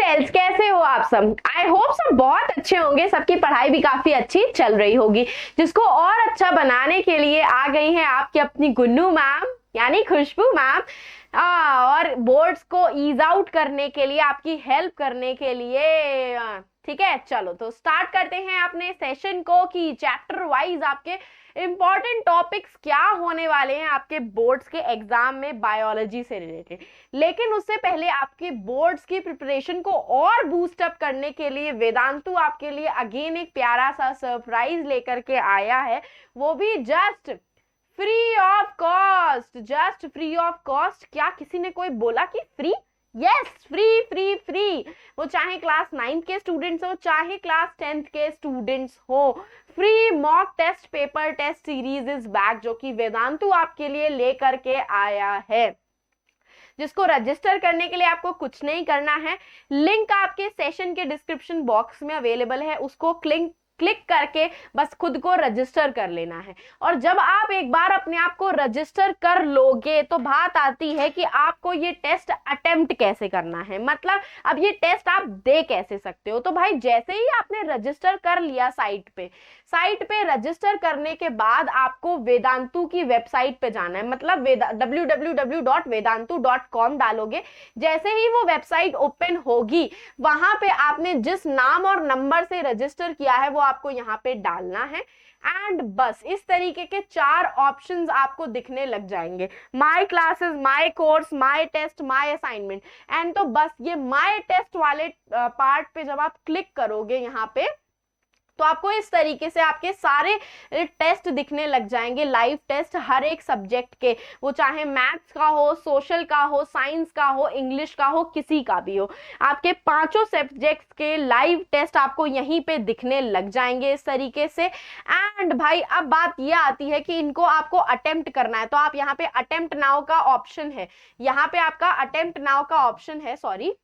Friends, कैसे हो आप सब? आई होप सब बहुत अच्छे होंगे। सबकी पढ़ाई भी काफी अच्छी चल रही होगी। जिसको और अच्छा बनाने के लिए आ गई हैं आपकी अपनी गुन्नू मैम, यानी खुशबू मैम। और बोर्ड्स को ईज आउट करने के लिए, आपकी हेल्प करने के लिए। ठीक है, चलो तो स्टार्ट करते हैं अपने सेशन को कि चैप्टर वाइज आपके इंपॉर्टेंट टॉपिक्स क्या होने वाले हैं आपके बोर्ड्स के एग्जाम में बायोलॉजी से रिलेटेड। लेकिन उससे पहले आपके बोर्ड्स की प्रिपरेशन को और बूस्ट अप करने के लिए वेदांतु आपके लिए अगेन एक प्यारा सा सरप्राइज लेकर के आया है। वो भी just free of cost. Just free of cost. क्या किसी ने कोई बोला कि free? Yes, free free free. वो चाहे क्लास 9 के स्टूडेंट्स हो, चाहे क्लास 10th के स्टूडेंट्स हो, free mock test paper test series is back, जो कि वेदांतु आपके लिए लेकर के आया है। जिसको रजिस्टर करने के लिए आपको कुछ नहीं करना है। लिंक आपके सेशन के डिस्क्रिप्शन बॉक्स में अवेलेबल है, उसको क्लिक करके बस खुद को रजिस्टर कर लेना है। और जब आप एक बार अपने आप को रजिस्टर कर लोगे तो बात आती है कि आपको ये टेस्ट अटेम्प्ट कैसे करना है, मतलब अब ये टेस्ट आप दे कैसे सकते हो। तो भाई जैसे ही आपने रजिस्टर कर लिया साइट पे रजिस्टर करने के बाद आपको वेदांतु की वेबसाइट पे जाना है, मतलब www.vedantu.com डालोगे। जैसे ही वो वेबसाइट ओपन होगी, वहां पे आपने जिस नाम और नंबर से रजिस्टर किया है वो आपको यहाँ पे डालना है। एंड बस इस तरीके के 4 ऑप्शंस आपको दिखने लग जाएंगे, my classes, my course, my test, my assignment. And तो बस ये माय टेस्ट वाले पार्ट पे जब आप क्लिक करोगे यहाँ पे, तो आपको इस तरीके से आपके सारे टेस्ट दिखने लग जाएंगे, लाइव टेस्ट हर एक सब्जेक्ट के। वो चाहे मैथ्स का हो, सोशल का हो, साइंस का हो, इंग्लिश का हो, किसी का भी हो, आपके 5 सब्जेक्ट्स के लाइव टेस्ट आपको यहीं पे दिखने लग जाएंगे इस तरीके से। एंड भाई अब बात ये आती है कि इनको आपको अटेम्प्ट करना है, तो आप यहाँ पे अटेम्प्ट नाउ का ऑप्शन है, यहाँ पे आपका अटेम्प्ट नाउ का ऑप्शन है, सॉरी,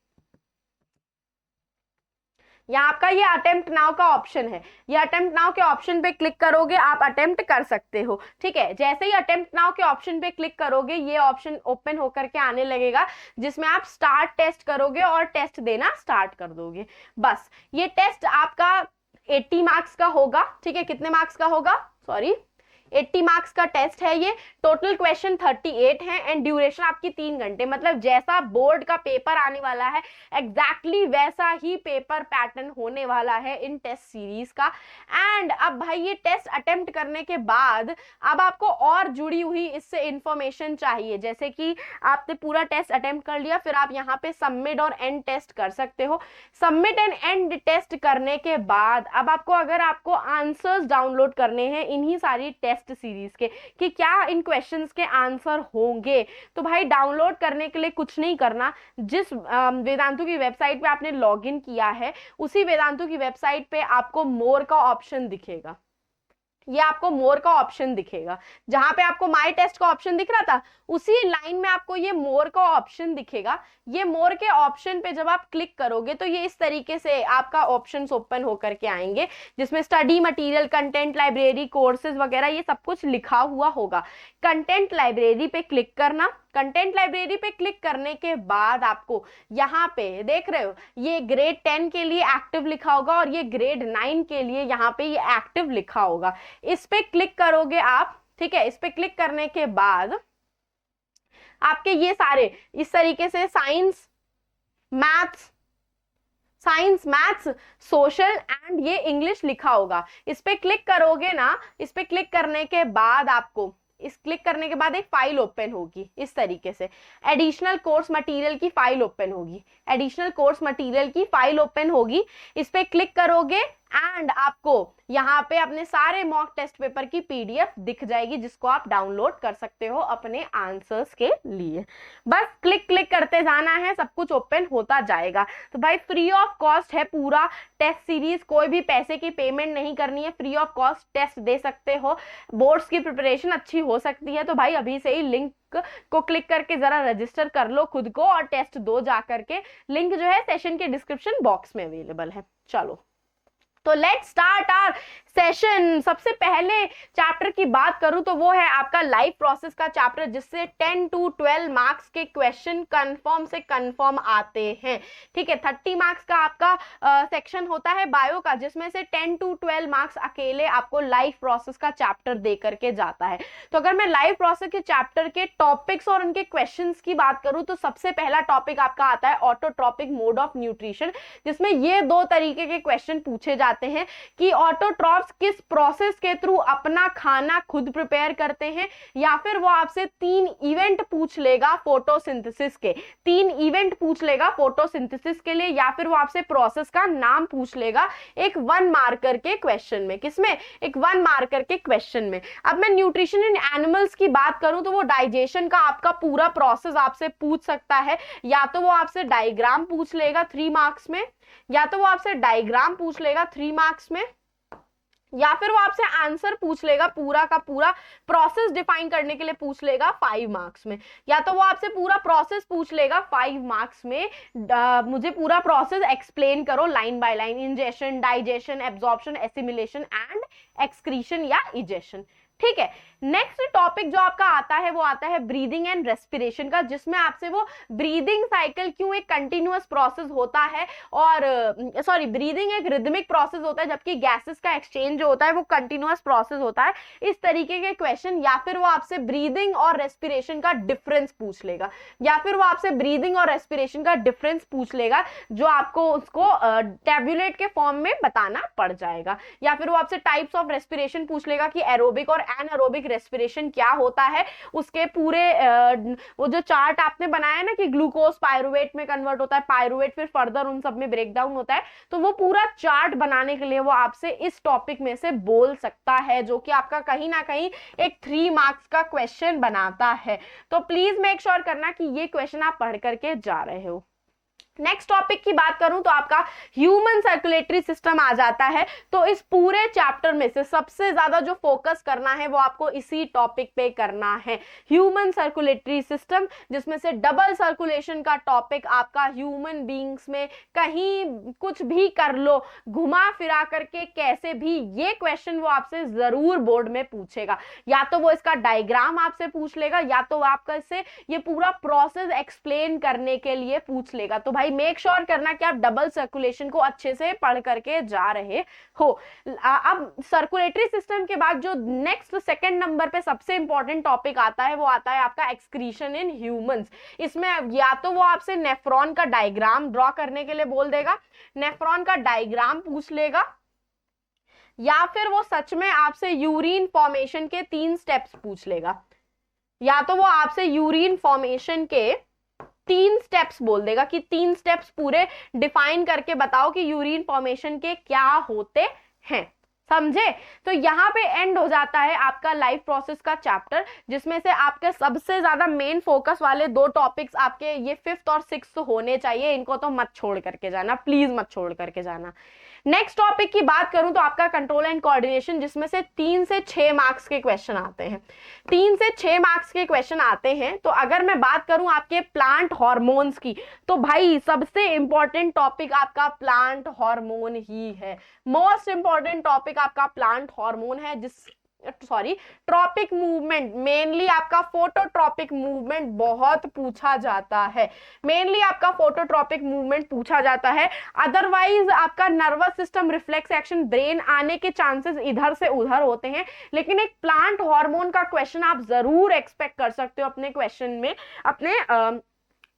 यहाँ आपका ये अटेम्प्ट नाउ का ऑप्शन है। ये अटेम्प्ट नाउ के ऑप्शन पे क्लिक करोगे, आप अटेम्प्ट कर सकते हो। ठीक है, जैसे ही अटेम्प्ट नाउ के ऑप्शन पे क्लिक करोगे, ये ऑप्शन ओपन होकर के आने लगेगा, जिसमें आप स्टार्ट टेस्ट करोगे और टेस्ट देना स्टार्ट कर दोगे। बस ये टेस्ट आपका 80 मार्क्स का होगा। ठीक है, कितने मार्क्स का होगा? सॉरी, 80 मार्क्स का टेस्ट है ये। टोटल क्वेश्चन 38 है एंड ड्यूरेशन आपकी 3 घंटे। मतलब जैसा बोर्ड का पेपर आने वाला है एग्जैक्टली वैसा ही पेपर पैटर्न होने वाला है इन टेस्ट सीरीज का। एंड अब भाई ये टेस्ट अटेम्प्ट करने के बाद अब आपको और जुड़ी हुई इससे इंफॉर्मेशन चाहिए, जैसे कि आपने पूरा टेस्ट अटेम्प्ट कर लिया, फिर आप यहाँ पे सबमिट और एंड टेस्ट कर सकते हो। सबमिट एंड एंड टेस्ट करने के बाद अब आपको, अगर आपको आंसर्स डाउनलोड करने हैं इन्हीं सारी टेस्ट सीरीज के, कि क्या इन क्वेश्चंस के आंसर होंगे, तो भाई डाउनलोड करने के लिए कुछ नहीं करना। जिस वेदांतु की वेबसाइट पे आपने लॉगिन किया है, उसी वेदांतु की वेबसाइट पे आपको मोर का ऑप्शन दिखेगा। ये आपको मोर का ऑप्शन दिखेगा, जहां पे आपको माय टेस्ट का ऑप्शन दिख रहा था, उसी लाइन में आपको ये मोर का ऑप्शन दिखेगा। ये मोर के ऑप्शन पे जब आप क्लिक करोगे तो ये इस तरीके से आपका ऑप्शंस ओपन होकर के आएंगे, जिसमें study material, content library, courses वगैरह ये सब कुछ लिखा हुआ होगा। कंटेंट लाइब्रेरी पे क्लिक करना। कंटेंट लाइब्रेरी पे क्लिक करने के बाद आपको यहाँ पे देख रहे हो, ये ग्रेड 10 के लिए एक्टिव लिखा होगा और ये ग्रेड 9 के लिए यहाँ पे ये एक्टिव लिखा होगा। इस पे क्लिक करोगे आप। ठीक है, इस पे क्लिक करने के बाद आपके ये सारे इस तरीके से साइंस, मैथ्स, सोशल एंड ये इंग्लिश लिखा होगा। इस पे क्लिक करोगे ना, इस पे क्लिक करने के बाद आपको, इस क्लिक करने के बाद एक फाइल ओपन होगी इस तरीके से, एडिशनल कोर्स मटेरियल की फाइल ओपन होगी। एडिशनल कोर्स मटेरियल की फाइल ओपन होगी, इस पे क्लिक करोगे एंड आपको यहाँ पे अपने सारे मॉक टेस्ट पेपर की पीडीएफ दिख जाएगी, जिसको आप डाउनलोड कर सकते हो अपने आंसर्स के लिए। बस क्लिक करते जाना है, सब कुछ ओपन होता जाएगा। तो भाई फ्री ऑफ कॉस्ट है पूरा टेस्ट सीरीज, कोई भी पैसे की पेमेंट नहीं करनी है, फ्री ऑफ कॉस्ट टेस्ट दे सकते हो। बोर्ड्स की प्रिपरेशन अच्छी हो सकती है, तो भाई अभी से ही लिंक को क्लिक करके जरा रजिस्टर कर लो खुद को और टेस्ट दो जा करके। लिंक जो है सेशन के डिस्क्रिप्शन बॉक्स में अवेलेबल है। चलो तो लेट्स स्टार्ट आवर सेशन। सबसे पहले चैप्टर की बात करूं तो वो है आपका लाइफ प्रोसेस का चैप्टर, जिससे 10 to 12 मार्क्स के क्वेश्चन कंफर्म से कंफर्म आते हैं। ठीक है, 30 मार्क्स का आपका सेक्शन होता है बायो का, जिसमें से 10 to 12 मार्क्स अकेले आपको लाइफ प्रोसेस का चैप्टर दे करके जाता है। तो अगर मैं लाइफ प्रोसेस के चैप्टर के टॉपिक्स और उनके क्वेश्चंस की बात करूं तो सबसे पहला टॉपिक आपका आता है ऑटोट्रॉपिक मोड ऑफ न्यूट्रिशन, जिसमें ये दो तरीके के क्वेश्चन पूछे जाते हैं कि ऑटोट्रॉप्स किस प्रोसेस के थ्रू अपना खाना खुद प्रिपेयर करते हैं, या फिर वो आपसे 3 इवेंट पूछ लेगा फोटोसिंथेसिस के, 3 इवेंट पूछ लेगा फोटोसिंथेसिस के लिए, या फिर वो आपसे प्रोसेस का नाम पूछ लेगा एक 1 मार्कर के क्वेश्चन में। किसमें? एक 1 मार्कर के क्वेश्चन में। अब मैं न्यूट्रिशन इन एनिमल्स की बात करूं तो वो डाइजेशन का आपका पूरा प्रोसेस आपसे पूछ सकता है, या तो वो आपसे डायग्राम पूछ लेगा 3 मार्क्स में, या तो वो आपसे डायग्राम पूछ लेगा 3 मार्क्स में, या फिर वो आपसे आंसर पूछ लेगा पूरा का पूरा प्रोसेस डिफाइन करने के लिए पूछ लेगा 5 मार्क्स में, या तो वो आपसे पूरा प्रोसेस पूछ लेगा 5 मार्क्स में। मुझे पूरा प्रोसेस एक्सप्लेन करो line by line, ingestion, digestion, absorption, assimilation and excretion या इजेशन। ठीक है, नेक्स्ट टॉपिक जो आपका आता है वो आता है ब्रीदिंग एंड रेस्पिरेशन का, जिसमें आपसे वो ब्रीदिंग साइकिल क्यों एक कंटिन्यूअस प्रोसेस होता है, और सॉरी ब्रीदिंग एक रिदमिक प्रोसेस होता है, जबकि गैसेस का एक्सचेंज जो होता है वो कंटिन्यूअस प्रोसेस होता है, इस तरीके के क्वेश्चन। या फिर वो आपसे ब्रीदिंग और रेस्पिरेशन का डिफरेंस पूछ लेगा, या फिर वो आपसे ब्रीदिंग और रेस्पिरेशन का डिफरेंस पूछ लेगा, जो आपको उसको टैबुलेट के फॉर्म में बताना पड़ जाएगा, या फिर वो आपसे टाइप्स ऑफ रेस्पिरेशन पूछ लेगा कि एरोबिक और एनारोबिक रेस्पिरेशन क्या होता है, उसके पूरे वो जो चार्ट आपने बनाया ना कि ग्लूकोज पायरुवेट में कन्वर्ट होता है, पायरुवेट फिर फर्दर उन सब में ब्रेक डाउन होता है, तो वो पूरा चार्ट बनाने के लिए वो आपसे इस टॉपिक में से बोल सकता है, जो कि आपका कहीं ना कहीं एक 3 मार्क्स का क्वेश्चन बनाता है। तो प्लीज मेक श्योर करना कि ये क्वेश्चन आप पढ़ करके जा रहे हो। नेक्स्ट टॉपिक की बात करूं तो आपका ह्यूमन सर्कुलेटरी सिस्टम आ जाता है। तो इस पूरे चैप्टर में से सबसे ज्यादा जो फोकस करना है वो आपको इसी टॉपिक पे करना है, ह्यूमन सर्कुलेटरी सिस्टम, जिसमें से डबल सर्कुलेशन का टॉपिक आपका ह्यूमन बींग्स में कहीं कुछ भी कर लो, घुमा फिरा करके कैसे भी, ये क्वेश्चन वो आपसे जरूर बोर्ड में पूछेगा। या तो वो इसका डायग्राम आपसे पूछ लेगा, या तो आपका इससे ये पूरा प्रोसेस एक्सप्लेन करने के लिए पूछ लेगा। तो भाई मेक श्योर करना कि आप डबल सर्कुलेशन को अच्छे से पढ़ करके जा रहे हो। अब सर्कुलेटरी सिस्टम के बाद जो नेक्स्ट सेकंड नंबर पे सबसे इंपॉर्टेंट टॉपिक आता है वो आता है आपका एक्सक्रीशन इन ह्यूमंस। इसमें या तो वो आपसे नेफ्रॉन का डायग्राम ड्रॉ करने के लिए बोल देगा, नेफ्रॉन का डायग्राम पूछ लेगा, या फिर वो सच में आपसे यूरिन फॉर्मेशन के 3 स्टेप्स पूछ लेगा, या तो वो आपसे यूरिन फॉर्मेशन के 3 स्टेप्स बोल देगा कि 3 स्टेप्स पूरे डिफाइन करके बताओ कि यूरिन फॉर्मेशन के क्या होते हैं। समझे? तो यहाँ पे एंड हो जाता है आपका लाइफ प्रोसेस का चैप्टर, जिसमें से आपके सबसे ज्यादा मेन फोकस वाले 2 टॉपिक्स आपके ये 5th और 6th होने चाहिए। इनको तो मत छोड़ करके जाना, प्लीज मत छोड़ करके जाना। नेक्स्ट टॉपिक की बात करूं तो आपका कंट्रोल एंड कोऑर्डिनेशन, जिसमें से 3 से 6 मार्क्स के क्वेश्चन आते हैं। 3 से 6 मार्क्स के क्वेश्चन आते हैं। तो अगर मैं बात करूं आपके प्लांट हार्मोन्स की, तो भाई सबसे इंपॉर्टेंट टॉपिक आपका प्लांट हार्मोन ही है। मोस्ट इंपॉर्टेंट टॉपिक आपका प्लांट हार्मोन है, ट्रॉपिक मूवमेंट, मेनली आपका फोटोट्रॉपिक मूवमेंट बहुत पूछा जाता है, मेनली आपका फोटोट्रॉपिक मूवमेंट पूछा जाता है। अदरवाइज आपका nervous system, reflex action, brain आने के चांसेस इधर से उधर होते हैं, लेकिन एक प्लांट हार्मोन का क्वेश्चन आप जरूर एक्सपेक्ट कर सकते हो अपने क्वेश्चन में, अपने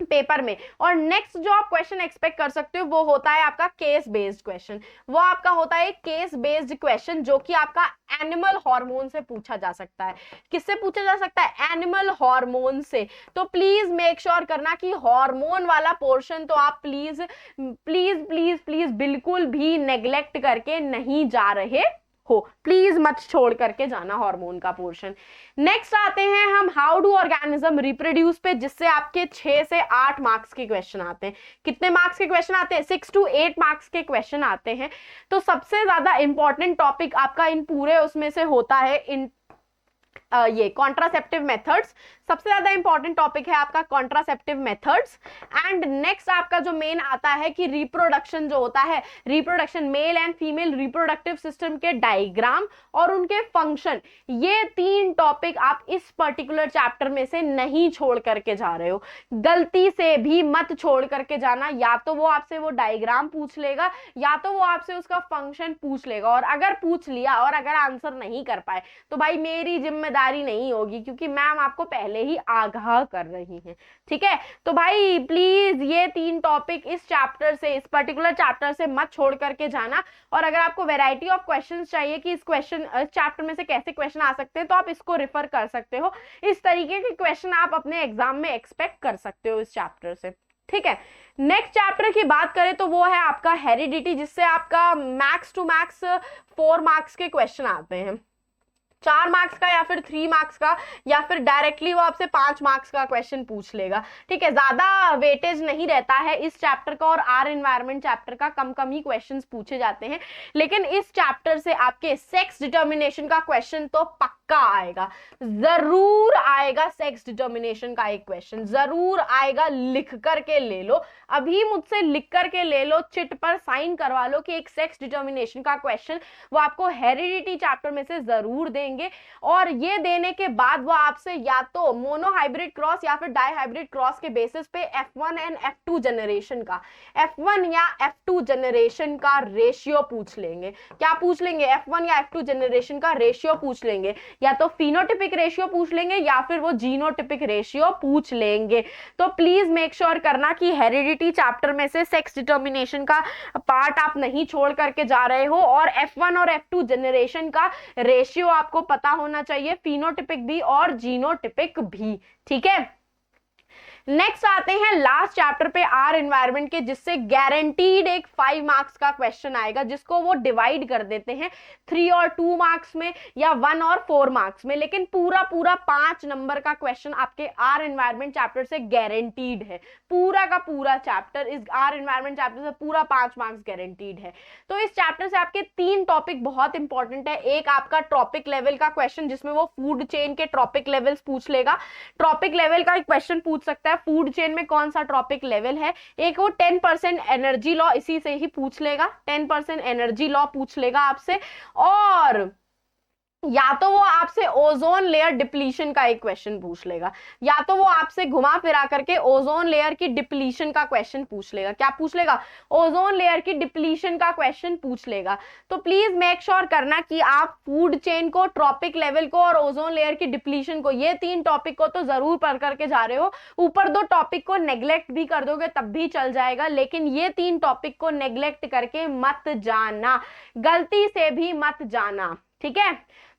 पेपर में। और नेक्स्ट जो आप क्वेश्चन एक्सपेक्ट कर सकते हो वो होता है आपका केस बेस्ड क्वेश्चन। वो आपका होता है केस बेस्ड क्वेश्चन, जो कि आपका एनिमल हार्मोन से पूछा जा सकता है। किससे पूछा जा सकता है? एनिमल हार्मोन से। तो प्लीज मेक श्योर करना कि हार्मोन वाला पोर्शन तो आप प्लीज प्लीज प्लीज प्लीज बिल्कुल भी नेग्लेक्ट करके नहीं जा रहे हो, प्लीज मत छोड़ करके जाना हार्मोन का पोर्शन। नेक्स्ट आते हैं हम हाउ डू ऑर्गेनिज्म रिप्रोड्यूस पे, जिससे आपके 6 से 8 मार्क्स के क्वेश्चन आते हैं। कितने मार्क्स के क्वेश्चन आते हैं? 6 to 8 मार्क्स के क्वेश्चन आते हैं। तो सबसे ज्यादा इंपॉर्टेंट टॉपिक आपका इन पूरे उसमें से होता है ये कॉन्ट्रासेप्टिव मेथड्स। सबसे ज्यादा इंपॉर्टेंट टॉपिक है आपका कॉन्ट्रासेप्टिव मेथड्स। एंड नेक्स्ट आपका जो मेन आता है कि रिप्रोडक्शन जो होता है, reproduction male and female reproductive system के डायग्राम और उनके फंक्शन, ये 3 टॉपिक आप इस पर्टिकुलर चैप्टर में से नहीं छोड़ करके जा रहे हो, गलती से भी मत छोड़ करके जाना। या तो वो आपसे वो डायग्राम पूछ लेगा या तो वो आपसे उसका फंक्शन पूछ लेगा, और अगर पूछ लिया और अगर आंसर नहीं कर पाए तो भाई मेरी जिम्मेदारी नहीं होगी, क्योंकि मैम आपको पहले ही आगाह कर रही हैं। ठीक है, तो भाई प्लीज ये 3 टॉपिक इस चैप्टर से, इस पर्टिकुलर चैप्टर से मत छोड़ करके जाना। और अगर आपको वैरायटी ऑफ क्वेश्चंस चाहिए कि इस चैप्टर में से कैसे क्वेश्चन आ सकते हैं, तो आप इसको रिफर कर सकते हो। इस तरीके के क्वेश्चन आप अपने एग्जाम में एक्सपेक्ट कर सकते हो इस चैप्टर से। ठीक है, नेक्स्ट चैप्टर की बात करें तो वो है आपका हेरिडिटी, जिससे आपका मैक्स टू मैक्स 4 मार्क्स के क्वेश्चन आते हैं, 4 मार्क्स का या फिर 3 मार्क्स का, या फिर डायरेक्टली वो आपसे 5 मार्क्स का क्वेश्चन पूछ लेगा। ठीक है, ज्यादा वेटेज नहीं रहता है इस चैप्टर का, और आर एनवायरनमेंट चैप्टर का कम कम ही क्वेश्चंस पूछे जाते हैं। लेकिन इस चैप्टर से आपके सेक्स डिटर्मिनेशन का क्वेश्चन तो पक्का आएगा, जरूर आएगा। सेक्स डिटर्मिनेशन का एक क्वेश्चन जरूर आएगा, लिख करके ले लो, अभी मुझसे लिख करके ले लो, चिट पर साइन करवा लो कि एक सेक्स डिटर्मिनेशन का क्वेश्चन वो आपको हेरिडिटी चैप्टर में से जरूर देंगे। और ये देने के बाद वो आपसे या तो मोनोहाइब्रिड क्रॉस या फिर डाईहाइब्रिड क्रॉस के बेसिस पे F1 एंड F2 जनरेशन का, F1 या F2 जनरेशन का रेशियो पूछ लेंगे। क्या पूछ लेंगे? F1 या F2 जनरेशन का रेशियो पूछ लेंगे, या तो फिनोटिपिक रेशियो पूछ लेंगे या फिर वो जीनोटिपिक रेशियो पूछ लेंगे। तो प्लीज मेक श्योर करना कि हेरिडिटी चैप्टर में से सेक्स डिटर्मिनेशन का पार्ट आप नहीं छोड़ करके जा रहे हो, और F1 और F2 जनरेशन का रेशियो आपको पता होना चाहिए, फिनोटिपिक भी और जीनोटिपिक भी। ठीक है, नेक्स्ट आते हैं लास्ट चैप्टर पे आर एनवायरनमेंट के, जिससे गारंटीड एक 5 मार्क्स का क्वेश्चन आएगा, जिसको वो डिवाइड कर देते हैं 3 और 2 मार्क्स में या 1 और 4 मार्क्स में, लेकिन पूरा 5 नंबर का क्वेश्चन आपके आर एनवायरनमेंट चैप्टर से गारंटीड है। पूरा का पूरा चैप्टर इस आर एनवायरनमेंट चैप्टर से पूरा 5 मार्क्स गारंटीड है। तो इस चैप्टर से आपके 3 टॉपिक बहुत इंपॉर्टेंट है। एक आपका ट्रॉपिक लेवल का क्वेश्चन, जिसमें वो फूड चेन के ट्रॉपिक लेवल्स पूछ लेगा, ट्रॉपिक लेवल का एक क्वेश्चन पूछ सकता है, फूड चेन में कौन सा ट्रॉपिक लेवल है। एक वो 10% एनर्जी लॉ, इसी से ही पूछ लेगा, 10% एनर्जी लॉ पूछ लेगा आपसे। और या तो वो आपसे ओजोन लेयर डिप्लीशन का एक क्वेश्चन पूछ लेगा, या तो वो आपसे घुमा फिरा करके ओजोन लेयर की डिप्लीशन का क्वेश्चन पूछ लेगा। क्या पूछ लेगा? ओजोन लेयर की डिप्लीशन का क्वेश्चन पूछ लेगा। तो प्लीज मेक श्योर करना कि आप फूड चेन को, ट्रॉपिक लेवल को और ओजोन लेयर की डिप्लीशन को, ये 3 टॉपिक को तो जरूर पढ़ करके जा रहे हो। ऊपर 2 टॉपिक को नेग्लेक्ट भी कर दोगे तब भी चल जाएगा, लेकिन ये 3 टॉपिक को नेग्लेक्ट करके मत जाना, गलती से भी मत जाना। ठीक है,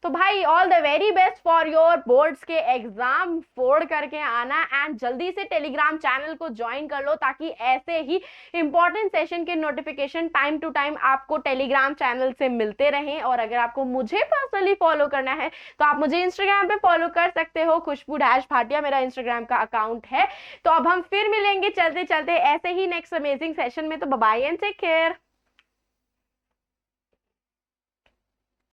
तो भाई all the very best for your boards के एग्जाम, फोड़ करके आना एंड जल्दी से टेलीग्राम चैनल को ज्वाइन कर लो, ताकि ऐसे ही इंपॉर्टेंट सेशन के नोटिफिकेशन टाइम टू टाइम आपको टेलीग्राम चैनल से मिलते रहें। और अगर आपको मुझे पर्सनली फॉलो करना है तो आप मुझे इंस्टाग्राम पे फॉलो कर सकते हो, खुशबू-भाटिया मेरा इंस्टाग्राम का अकाउंट है। तो अब हम फिर मिलेंगे चलते चलते ऐसे ही नेक्स्ट अमेजिंग सेशन में। तो bye bye and take care.